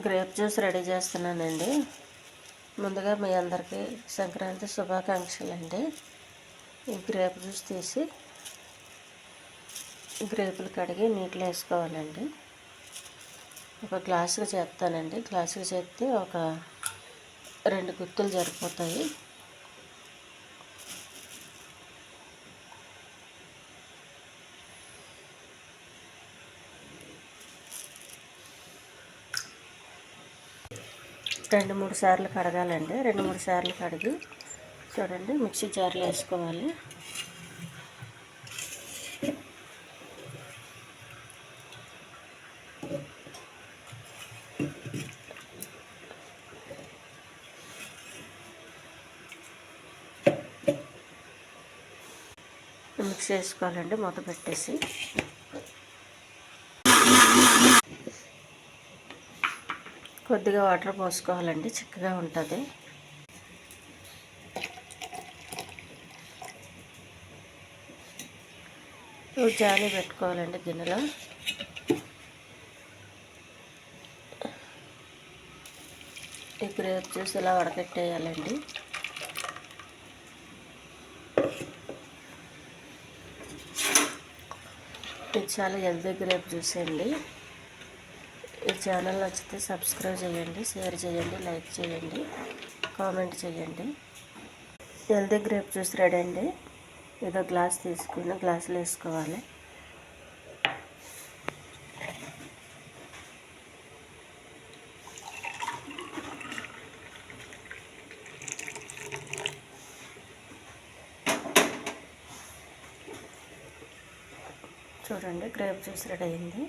Grape juice ready చేస్తున్నానండి. ముందుగా మీ అందరికీ సంక్రాంతి శుభాకాంక్షలు అండి. ఈ గ్రేప్ జ్యూస్ తీసి గ్రేపులు కడిగి నీటిలో వేసుకోవాలండి. ఒక గ్లాసుకి చేస్తానండి. గ్లాసుకి చేస్తే ఒక 2 గుత్తులు సరిపోతాయి. రెండు మూడు సార్లు కడగాలండి. 2-3 సార్లు కడిగి చూడండి మిక్సీ జార్లో వేసుకోవాలి. మిక్స్ చేసుకోవాలండి మూత పెట్టేసి. కొద్దిగా వాటర్ పోసుకోవాలండి, చిక్కగా ఉంటుంది. జాలి పెట్టుకోవాలండి గిన్నెలో. ఈ గ్రేప్ జ్యూస్ ఇలా వడకట్టేయాలండి. ఇది చాలా హెల్తీ గ్రేప్ జ్యూస్ అండి. ఈ ఛానల్ నచ్చితే సబ్స్క్రైబ్ చేయండి, షేర్ చేయండి, లైక్ చేయండి, కామెంట్ చేయండి. హెల్తీ గ్రేప్ జ్యూస్ రెడీ అండి. ఏదో గ్లాస్ తీసుకుని గ్లాసులో వేసుకోవాలి. చూడండి గ్రేప్ జ్యూస్ రెడీ అయింది.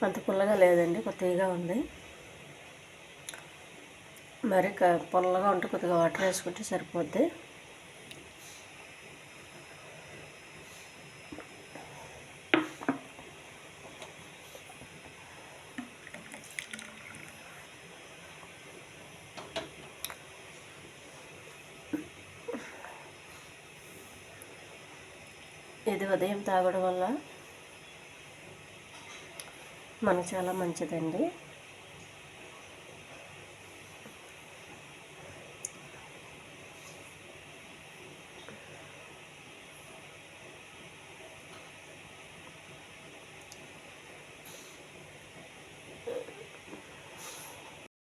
అంత పుల్లగా లేదండి, కొద్దిగా ఉంది. మరి పుల్లగా ఉంటే కొద్దిగా వాటర్ వేసుకుంటే సరిపోద్ది. ఇది ఉదయం తాగడం వల్ల మనకు చాలా మంచిదండి.